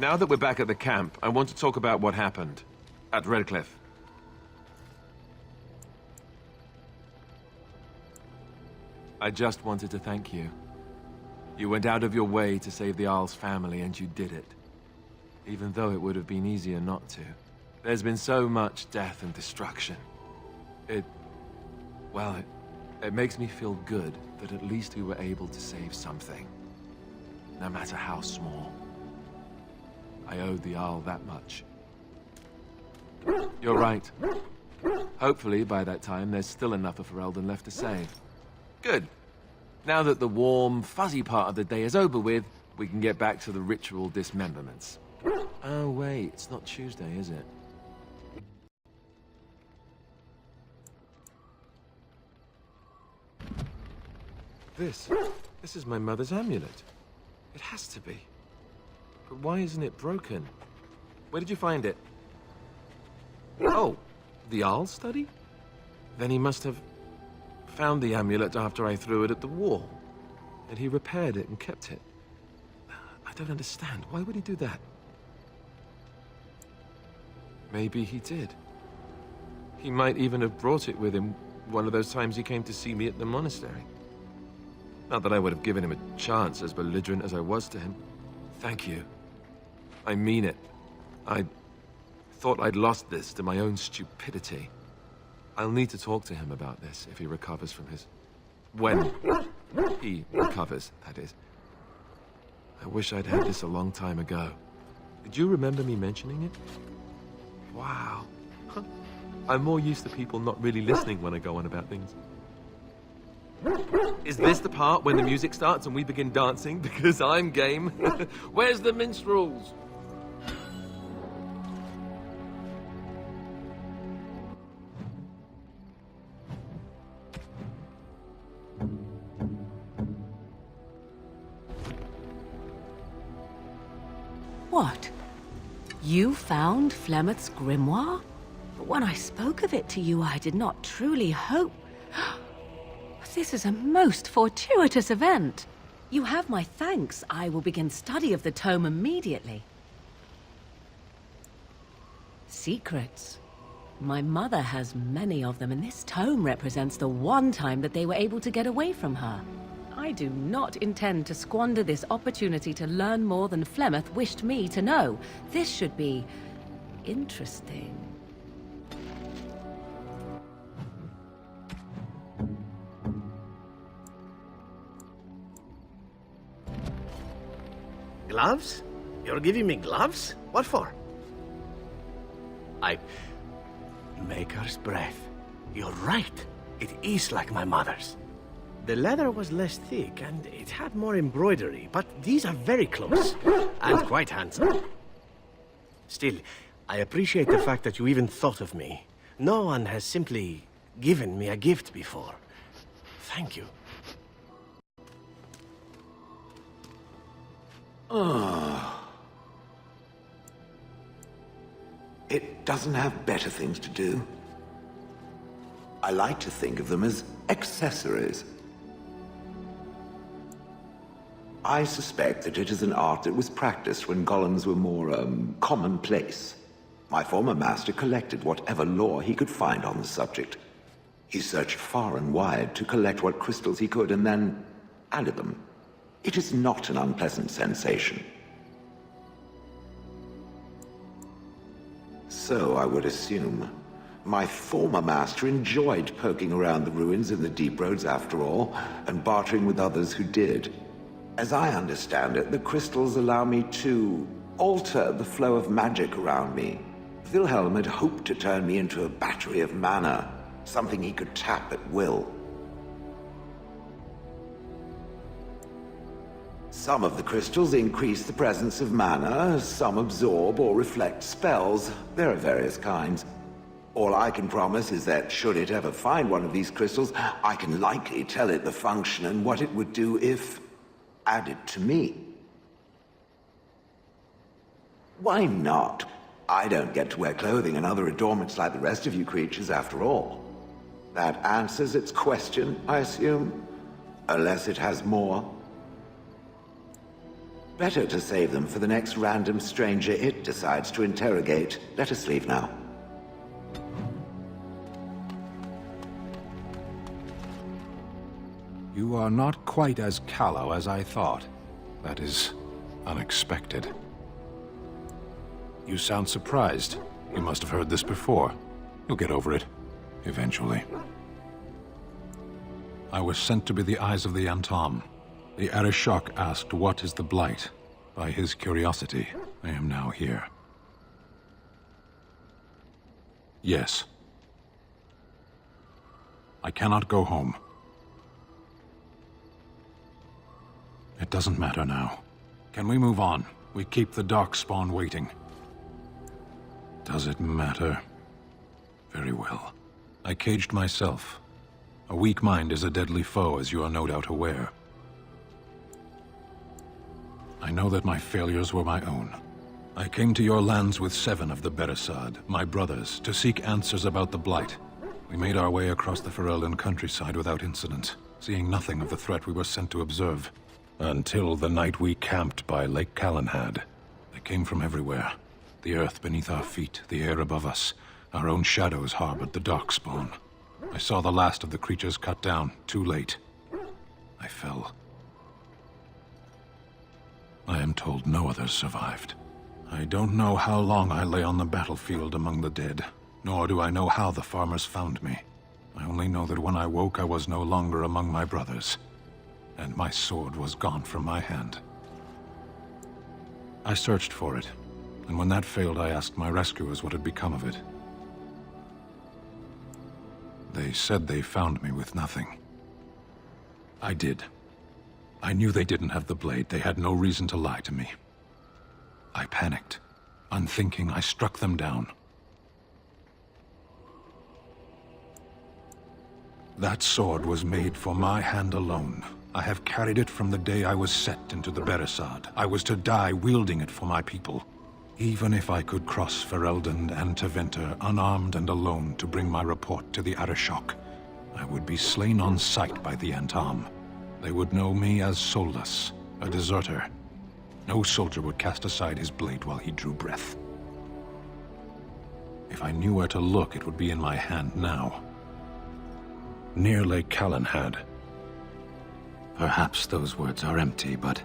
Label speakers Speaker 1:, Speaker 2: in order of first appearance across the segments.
Speaker 1: Now that we're back at the camp, I want to talk about what happened at Redcliffe. I just wanted to thank you. You went out of your way to save the Arl's family, and you did it. Even though it would have been easier not to. There's been so much death and destruction. It makes me feel good that at least we were able to save something. No matter how small. I owed the Arl that much. You're right. Hopefully, by that time, there's still enough of Ferelden left to save. Good. Now that the warm, fuzzy part of the day is over with, we can get back to the ritual dismemberments. Oh, wait, it's not Tuesday, is it? This is my mother's amulet. It has to be. But why isn't it broken? Where did you find it? Oh, the Arl study? Then he must have found the amulet after I threw it at the wall. And he repaired it and kept it. I don't understand. Why would he do that? Maybe he did. He might even have brought it with him one of those times he came to see me at the monastery. Not that I would have given him a chance, as belligerent as I was to him. Thank you. I mean it. I thought I'd lost this to my own stupidity. I'll need to talk to him about this if he recovers from his... When he recovers, that is. I wish I'd had this a long time ago. Did you remember me mentioning it? Wow. I'm more used to people not really listening when I go on about things. Is this the part when the music starts and we begin dancing? Because I'm game. Where's the minstrels?
Speaker 2: What? You found Flemeth's grimoire? But when I spoke of it to you, I did not truly hope... This is a most fortuitous event. You have my thanks. I will begin study of the tome immediately. Secrets. My mother has many of them, and this tome represents the one time that they were able to get away from her. I do not intend to squander this opportunity to learn more than Flemeth wished me to know. This should be... interesting.
Speaker 3: Gloves? You're giving me gloves? What for? Maker's breath. You're right. It is like my mother's. The leather was less thick, and it had more embroidery, but these are very close, and quite handsome. Still, I appreciate the fact that you even thought of me. No one has simply given me a gift before. Thank you.
Speaker 4: It doesn't have better things to do. I like to think of them as accessories. I suspect that it is an art that was practiced when golems were more, commonplace. My former master collected whatever lore he could find on the subject. He searched far and wide to collect what crystals he could and then added them. It is not an unpleasant sensation. So I would assume. My former master enjoyed poking around the ruins in the Deep Roads after all, and bartering with others who did. As I understand it, the crystals allow me to alter the flow of magic around me. Wilhelm had hoped to turn me into a battery of mana, something he could tap at will. Some of the crystals increase the presence of mana, some absorb or reflect spells. There are various kinds. All I can promise is that should it ever find one of these crystals, I can likely tell it the function and what it would do if added to me. Why not? I don't get to wear clothing and other adornments like the rest of you creatures after all. That answers its question, I assume? Unless it has more. Better to save them for the next random stranger it decides to interrogate. Let us leave now.
Speaker 5: You are not quite as callow as I thought. That is unexpected. You sound surprised. You must have heard this before. You'll get over it, eventually. I was sent to be the eyes of the Antom. The Arishok asked, "What is the Blight?" By his curiosity, I am now here. Yes. I cannot go home. It doesn't matter now. Can we move on? We keep the Darkspawn waiting. Does it matter? Very well. I caged myself. A weak mind is a deadly foe, as you are no doubt aware. I know that my failures were my own. I came to your lands with 7 of the Beresad, my brothers, to seek answers about the Blight. We made our way across the Ferelden countryside without incident, seeing nothing of the threat we were sent to observe. Until the night we camped by Lake Calenhad. They came from everywhere. The earth beneath our feet, the air above us. Our own shadows harbored the Darkspawn. I saw the last of the creatures cut down, too late. I fell. I am told no others survived. I don't know how long I lay on the battlefield among the dead, nor do I know how the farmers found me. I only know that when I woke, I was no longer among my brothers, and my sword was gone from my hand. I searched for it, and when that failed, I asked my rescuers what had become of it. They said they found me with nothing. I did. I knew they didn't have the blade. They had no reason to lie to me. I panicked. Unthinking, I struck them down. That sword was made for my hand alone. I have carried it from the day I was set into the Beresad. I was to die wielding it for my people. Even if I could cross Ferelden and Tevinter unarmed and alone to bring my report to the Arishok, I would be slain on sight by the Antom. They would know me as soulless, a deserter. No soldier would cast aside his blade while he drew breath. If I knew where to look, it would be in my hand now. Near Lake Calenhad. Perhaps those words are empty, but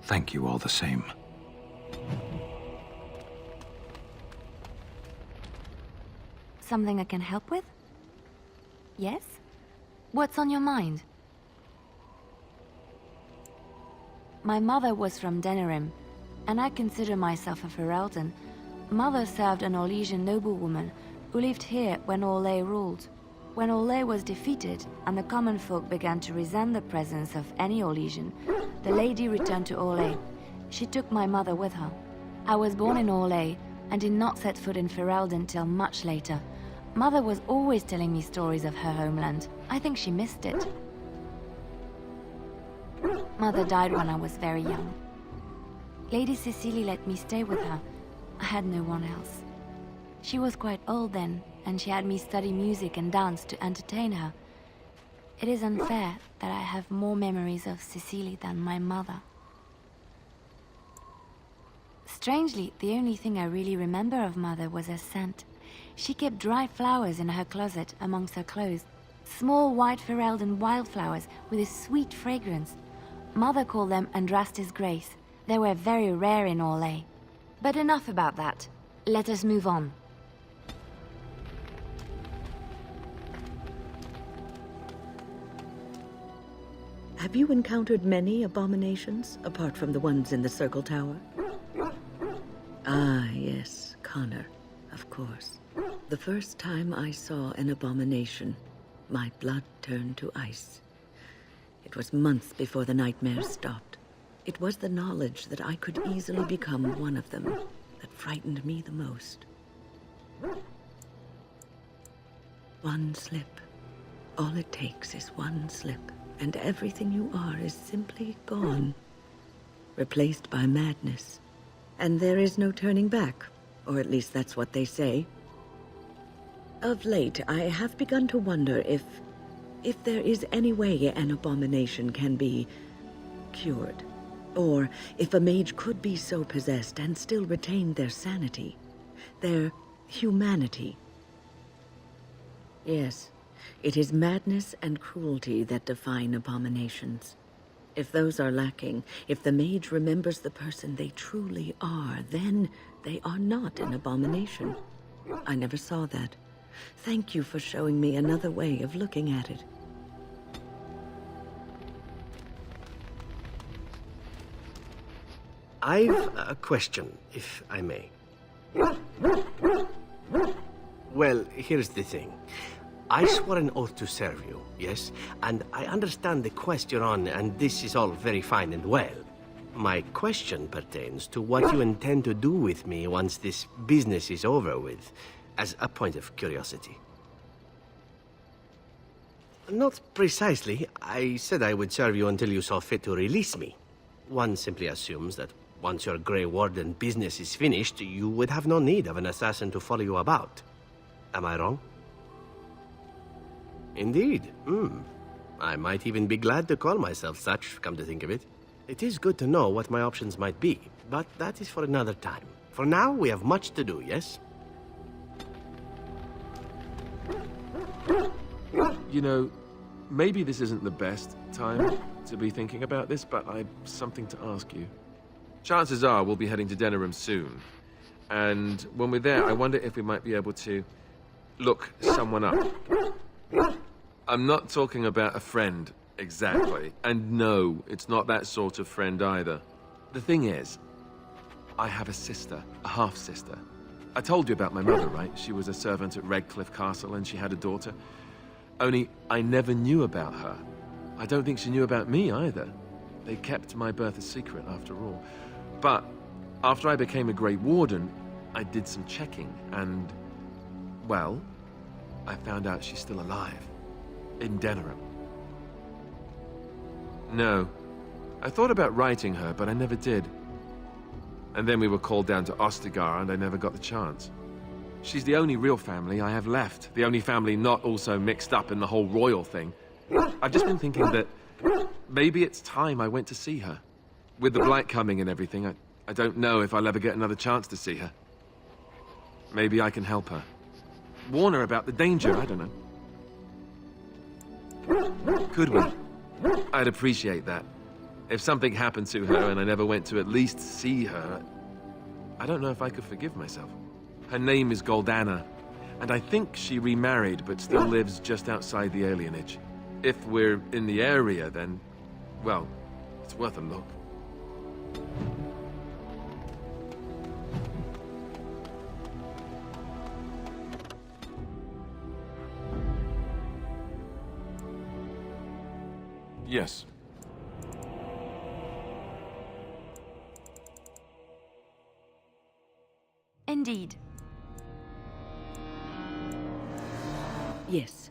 Speaker 5: thank you all the same.
Speaker 6: Something I can help with? Yes? What's on your mind? My mother was from Denerim, and I consider myself a Ferelden. Mother served an Orlesian noblewoman who lived here when Orlais ruled. When Orlais was defeated, and the common folk began to resent the presence of any Orlesian, the lady returned to Orlais. She took my mother with her. I was born in Orlais, and did not set foot in Ferelden till much later. Mother was always telling me stories of her homeland. I think she missed it. Mother died when I was very young. Lady Cecily let me stay with her. I had no one else. She was quite old then, and she had me study music and dance to entertain her. It is unfair that I have more memories of Cecily than my mother. Strangely, the only thing I really remember of Mother was her scent. She kept dry flowers in her closet amongst her clothes. Small white Ferelden wildflowers with a sweet fragrance. Mother called them Andrastis Grace. They were very rare in Orlais. But enough about that. Let us move on.
Speaker 7: Have you encountered many abominations, apart from the ones in the Circle Tower? Ah, yes, Connor, of course. The first time I saw an abomination, my blood turned to ice. It was months before the nightmares stopped. It was the knowledge that I could easily become one of them that frightened me the most. One slip. All it takes is one slip, and everything you are is simply gone. Replaced by madness. And there is no turning back, or at least that's what they say. Of late, I have begun to wonder if there is any way an abomination can be cured. Or if a mage could be so possessed and still retain their sanity, their humanity. Yes, it is madness and cruelty that define abominations. If those are lacking, if the mage remembers the person they truly are, then they are not an abomination. I never saw that. Thank you for showing me another way of looking at it.
Speaker 3: I've a question, if I may. Well, here's the thing. I swore an oath to serve you, yes? And I understand the quest you're on, and this is all very fine and well. My question pertains to what you intend to do with me once this business is over with, as a point of curiosity. Not precisely. I said I would serve you until you saw fit to release me. One simply assumes that once your Grey Warden business is finished, you would have no need of an assassin to follow you about. Am I wrong? Indeed. I might even be glad to call myself such, come to think of it. It is good to know what my options might be, but that is for another time. For now, we have much to do, yes?
Speaker 1: You know, maybe this isn't the best time to be thinking about this, but I've something to ask you. Chances are we'll be heading to Denerim soon. And when we're there, I wonder if we might be able to look someone up. I'm not talking about a friend, exactly. And no, it's not that sort of friend either. The thing is, I have a sister, a half-sister. I told you about my mother, right? She was a servant at Redcliffe Castle and she had a daughter. Only, I never knew about her. I don't think she knew about me either. They kept my birth a secret, after all. But after I became a Grey Warden, I did some checking and, well, I found out she's still alive. In Denerim. No. I thought about writing her, but I never did. And then we were called down to Ostagar, and I never got the chance. She's the only real family I have left. The only family not also mixed up in the whole royal thing. I've just been thinking that maybe it's time I went to see her. With the Blight coming and everything, I don't know if I'll ever get another chance to see her. Maybe I can help her. Warn her about the danger, I don't know. Could we? I'd appreciate that. If something happened to her and I never went to at least see her, I don't know if I could forgive myself. Her name is Goldana, and I think she remarried but still lives just outside the alienage. If we're in the area, then, well, it's worth a look. Yes.
Speaker 6: Indeed.
Speaker 7: Yes.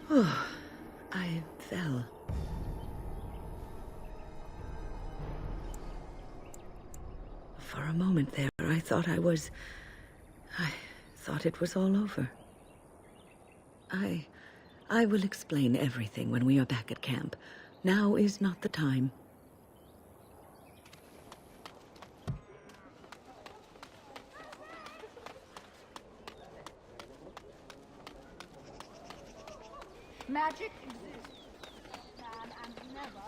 Speaker 7: I fell. For a moment there, I thought I thought it was all over. I will explain everything when we are back at camp. Now is not the time.
Speaker 8: Magic exists, man, and never.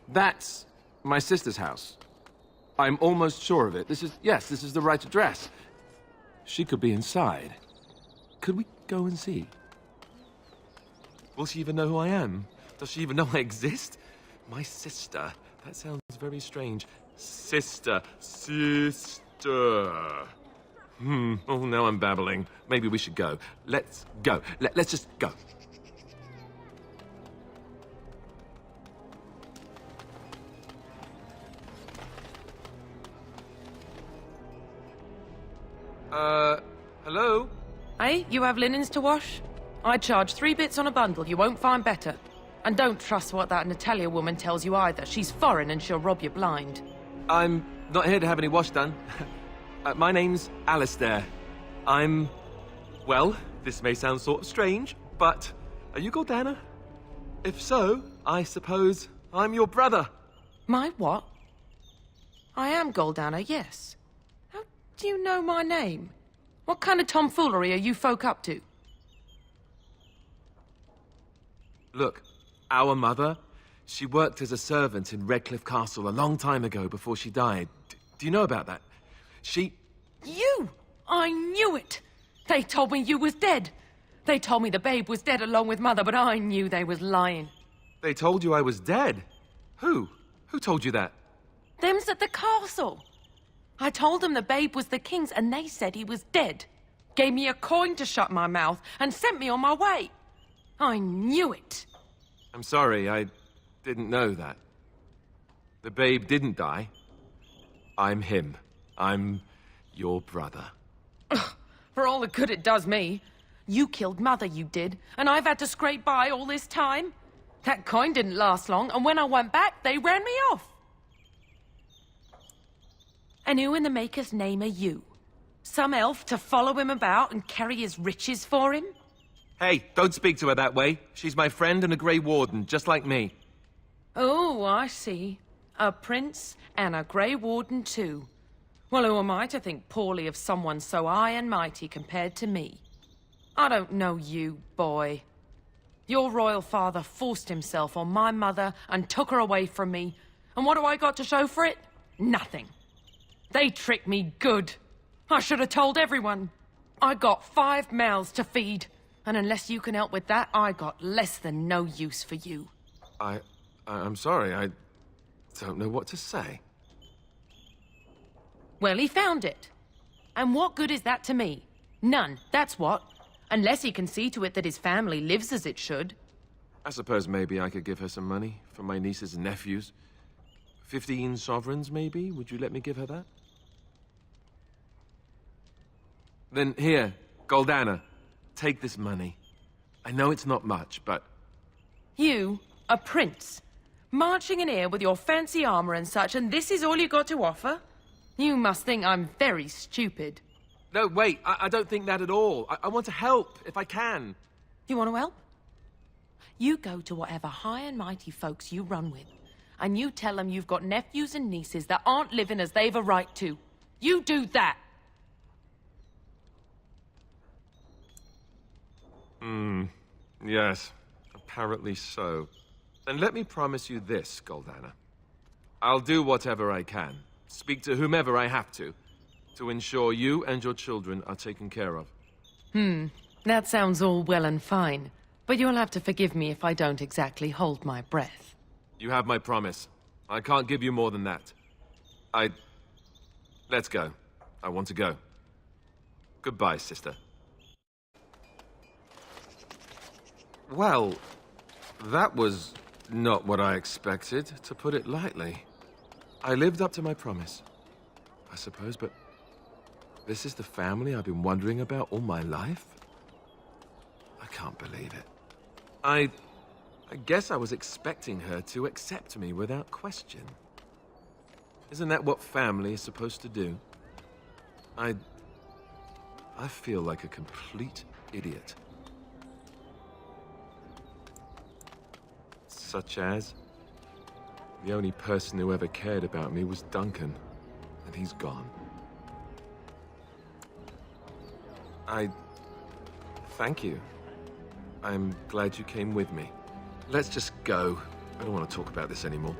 Speaker 1: That's my sister's house. I'm almost sure of it. This is the right address. She could be inside. Could we go and see? Will she even know who I am? Does she even know I exist? My sister. That sounds very strange. Sister. Oh, now I'm babbling. Maybe we should go. Let's go. Let's just go. Hello?
Speaker 9: Hey, you have linens to wash? I charge 3 bits on a bundle. You won't find better. And don't trust what that Natalia woman tells you either. She's foreign and she'll rob you blind.
Speaker 1: I'm not here to have any wash done. My name's Alistair. Well, this may sound sort of strange, but are you Gordana? If so, I suppose I'm your brother.
Speaker 9: My what? I am Goldana, yes. How do you know my name? What kind of tomfoolery are you folk up to?
Speaker 1: Look, our mother, she worked as a servant in Redcliffe Castle a long time ago before she died. Do you know about that?
Speaker 9: You! I knew it! They told me you was dead. They told me the babe was dead along with mother, but I knew they was lying.
Speaker 1: They told you I was dead? Who? Who told you that?
Speaker 9: Them's at the castle. I told them the babe was the king's and they said he was dead. Gave me a coin to shut my mouth and sent me on my way. I knew it.
Speaker 1: I'm sorry, I didn't know that. The babe didn't die. I'm him. I'm your brother.
Speaker 9: For all the good it does me. You killed mother, you did, and I've had to scrape by all this time. That coin didn't last long, and when I went back, they ran me off. And who in the Maker's name are you? Some elf to follow him about and carry his riches for him?
Speaker 1: Hey, don't speak to her that way. She's my friend and a Grey Warden, just like me.
Speaker 9: Oh, I see. A prince and a Grey Warden too. Well, who am I to think poorly of someone so high and mighty compared to me? I don't know you, boy. Your royal father forced himself on my mother and took her away from me. And what do I got to show for it? Nothing. They tricked me good. I should have told everyone. I got 5 mouths to feed. And unless you can help with that, I got less than no use for you.
Speaker 1: I'm sorry, I don't know what to say.
Speaker 9: Well, he found it. And what good is that to me? None, that's what. Unless he can see to it that his family lives as it should.
Speaker 1: I suppose maybe I could give her some money for my nieces and nephews. 15 sovereigns, maybe? Would you let me give her that? Then here, Goldana, take this money. I know it's not much, but...
Speaker 9: You, a prince, marching in here with your fancy armor and such, and this is all you got to offer? You must think I'm very stupid.
Speaker 1: No, wait, I don't think that at all. I want to help, if I can.
Speaker 9: You want to help? You go to whatever high and mighty folks you run with, and you tell them you've got nephews and nieces that aren't living as they've a right to. You do that.
Speaker 1: Yes, apparently so. Then let me promise you this, Goldana. I'll do whatever I can, speak to whomever I have to ensure you and your children are taken care of.
Speaker 9: That sounds all well and fine, but you'll have to forgive me if I don't exactly hold my breath.
Speaker 1: You have my promise. I can't give you more than that. Let's go. I want to go. Goodbye, sister. Well, that was not what I expected, to put it lightly. I lived up to my promise. I suppose, but this is the family I've been wondering about all my life? I can't believe it. I guess I was expecting her to accept me without question. Isn't that what family is supposed to do? I feel like a complete idiot. Such as? The only person who ever cared about me was Duncan, and he's gone. Thank you. I'm glad you came with me. Let's just go. I don't want to talk about this anymore.